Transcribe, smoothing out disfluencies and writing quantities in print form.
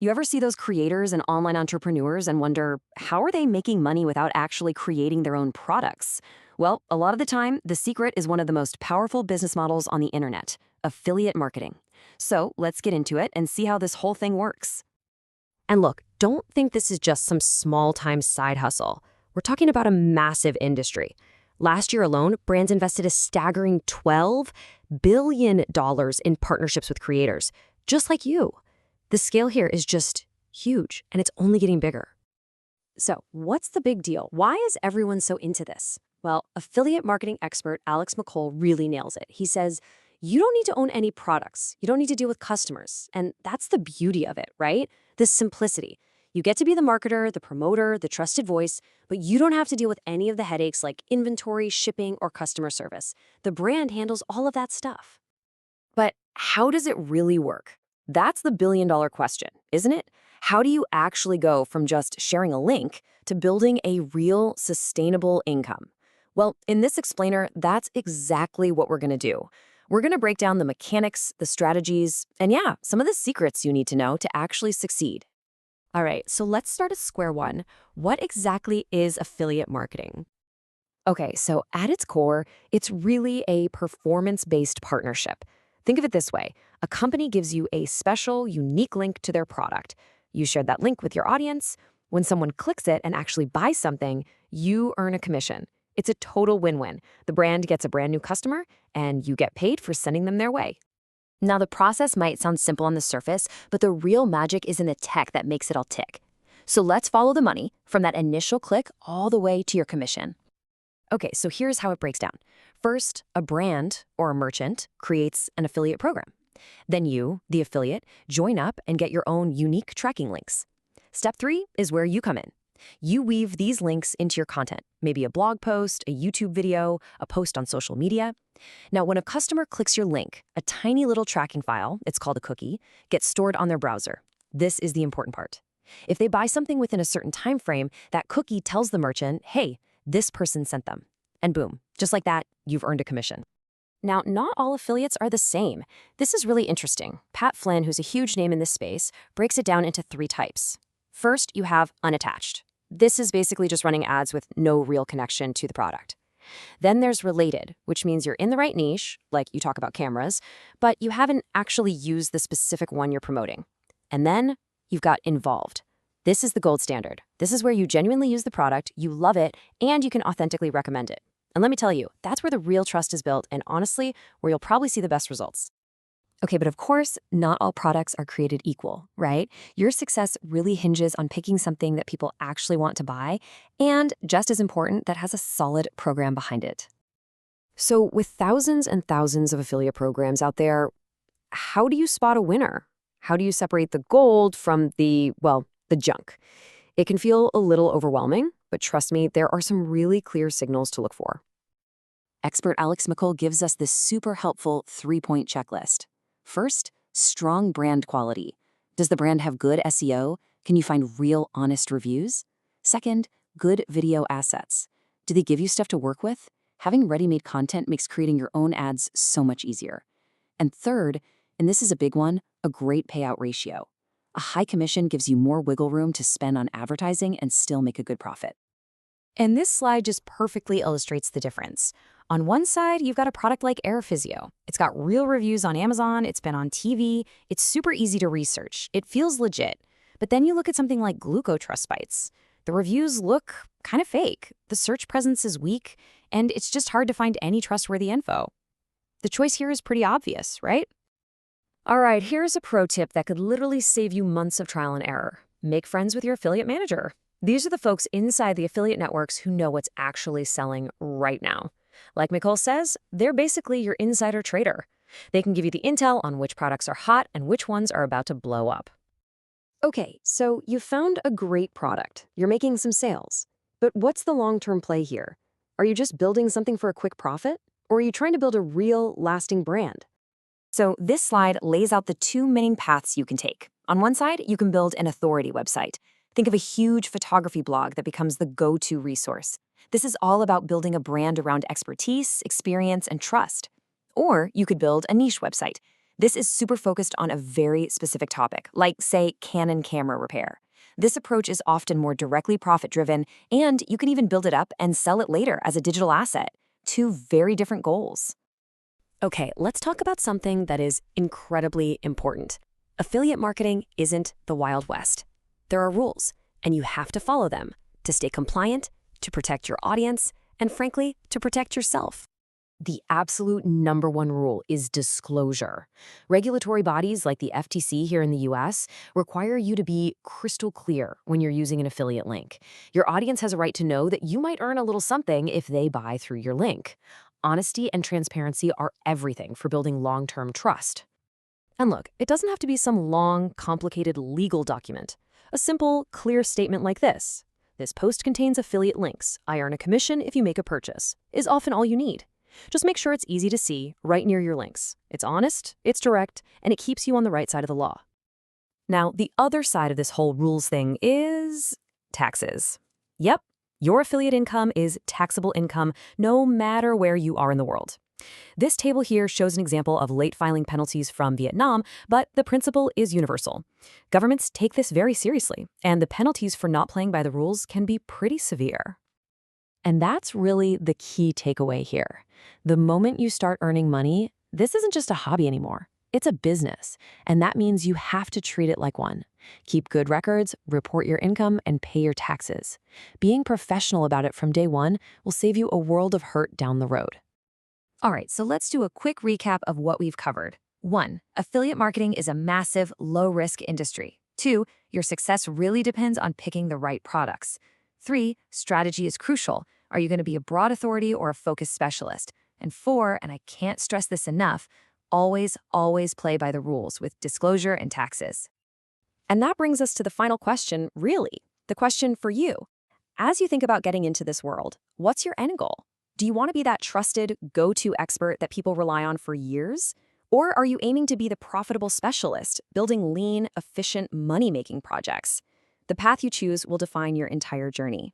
You ever see those creators and online entrepreneurs and wonder, how are they making money without actually creating their own products? Well, a lot of the time, the secret is one of the most powerful business models on the internet, affiliate marketing. So let's get into it and see how this whole thing works. And look, don't think this is just some small-time side hustle. We're talking about a massive industry. Last year alone, brands invested a staggering $12 billion in partnerships with creators, just like you. The scale here is just huge, and it's only getting bigger. So, what's the big deal? Why is everyone so into this? Well, affiliate marketing expert Alex Micol really nails it. He says, you don't need to own any products. You don't need to deal with customers. And that's the beauty of it, right? This simplicity. You get to be the marketer, the promoter, the trusted voice, but you don't have to deal with any of the headaches like inventory, shipping, or customer service. The brand handles all of that stuff. But how does it really work? That's the billion-dollar question, isn't it? How do you actually go from just sharing a link to building a real, sustainable income? Well, in this explainer, that's exactly what we're going to do. We're going to break down the mechanics, the strategies, and yeah, some of the secrets you need to know to actually succeed. All right, so let's start at square one. What exactly is affiliate marketing? Okay, so at its core, it's really a performance-based partnership. Think of it this way. A company gives you a special, unique link to their product. You share that link with your audience. When someone clicks it and actually buys something, you earn a commission. It's a total win-win. The brand gets a brand new customer, and you get paid for sending them their way. Now, the process might sound simple on the surface, but the real magic is in the tech that makes it all tick. So let's follow the money from that initial click all the way to your commission. Okay, so here's how it breaks down. First, a brand or a merchant creates an affiliate program. Then you, the affiliate, join up and get your own unique tracking links. Step 3 is where you come in. You weave these links into your content, maybe a blog post, a YouTube video, a post on social media. Now, when a customer clicks your link, a tiny little tracking file, it's called a cookie, gets stored on their browser. This is the important part. If they buy something within a certain time frame, that cookie tells the merchant, hey, this person sent them. And boom, just like that, you've earned a commission. Now, not all affiliates are the same. This is really interesting. Pat Flynn, who's a huge name in this space, breaks it down into 3 types. First, you have unattached. This is basically just running ads with no real connection to the product. Then there's related, which means you're in the right niche, like you talk about cameras, but you haven't actually used the specific one you're promoting. And then you've got involved. This is the gold standard. This is where you genuinely use the product, you love it, and you can authentically recommend it. And let me tell you, that's where the real trust is built and honestly, where you'll probably see the best results. Okay, but of course, not all products are created equal, right? Your success really hinges on picking something that people actually want to buy, and just as important, that has a solid program behind it. So with thousands and thousands of affiliate programs out there, how do you spot a winner? How do you separate the gold from the junk? It can feel a little overwhelming, but trust me, there are some really clear signals to look for. Expert Alex Micol gives us this super helpful 3-point checklist. First, strong brand quality. Does the brand have good SEO? Can you find real, honest reviews? Second, good video assets. Do they give you stuff to work with? Having ready-made content makes creating your own ads so much easier. And third, and this is a big one, a great payout ratio. A high commission gives you more wiggle room to spend on advertising and still make a good profit. And this slide just perfectly illustrates the difference. On one side, you've got a product like Air Physio. It's got real reviews on Amazon, it's been on TV, it's super easy to research, it feels legit. But then you look at something like GlucoTrust Bites. The reviews look kind of fake, the search presence is weak, and it's just hard to find any trustworthy info. The choice here is pretty obvious, right? All right, here's a pro tip that could literally save you months of trial and error. Make friends with your affiliate manager. These are the folks inside the affiliate networks who know what's actually selling right now. Like Micol says, they're basically your insider trader. They can give you the intel on which products are hot and which ones are about to blow up. Okay, so you found a great product. You're making some sales. But what's the long-term play here? Are you just building something for a quick profit? Or are you trying to build a real, lasting brand? So this slide lays out the 2 main paths you can take. On one side, you can build an authority website. Think of a huge photography blog that becomes the go-to resource. This is all about building a brand around expertise, experience, and trust. Or you could build a niche website. This is super focused on a very specific topic, like, say, Canon camera repair. This approach is often more directly profit-driven, and you can even build it up and sell it later as a digital asset. Two very different goals. Okay, let's talk about something that is incredibly important. Affiliate marketing isn't the Wild West. There are rules, and you have to follow them to stay compliant, to protect your audience, and frankly, to protect yourself. The absolute number one rule is disclosure. Regulatory bodies like the FTC here in the US require you to be crystal clear when you're using an affiliate link. Your audience has a right to know that you might earn a little something if they buy through your link. Honesty and transparency are everything for building long-term trust. And look, it doesn't have to be some long, complicated legal document. A simple, clear statement like this: "This post contains affiliate links. I earn a commission if you make a purchase," is often all you need. Just make sure it's easy to see right near your links. It's honest, it's direct, and it keeps you on the right side of the law. Now, the other side of this whole rules thing is taxes. Yep, your affiliate income is taxable income no matter where you are in the world. This table here shows an example of late filing penalties from Vietnam, but the principle is universal. Governments take this very seriously, and the penalties for not playing by the rules can be pretty severe. And that's really the key takeaway here. The moment you start earning money, this isn't just a hobby anymore. It's a business, and that means you have to treat it like one. Keep good records, report your income, and pay your taxes. Being professional about it from day one will save you a world of hurt down the road. All right, so let's do a quick recap of what we've covered. 1. Affiliate marketing is a massive, low-risk industry. 2. Your success really depends on picking the right products. 3. Strategy is crucial. Are you going to be a broad authority or a focused specialist? And 4, and I can't stress this enough, always play by the rules with disclosure and taxes. And that brings us to the final question, really. The question for you. As you think about getting into this world, what's your end goal? Do you want to be that trusted, go-to expert that people rely on for years? Or are you aiming to be the profitable specialist, building lean, efficient, money-making projects? The path you choose will define your entire journey.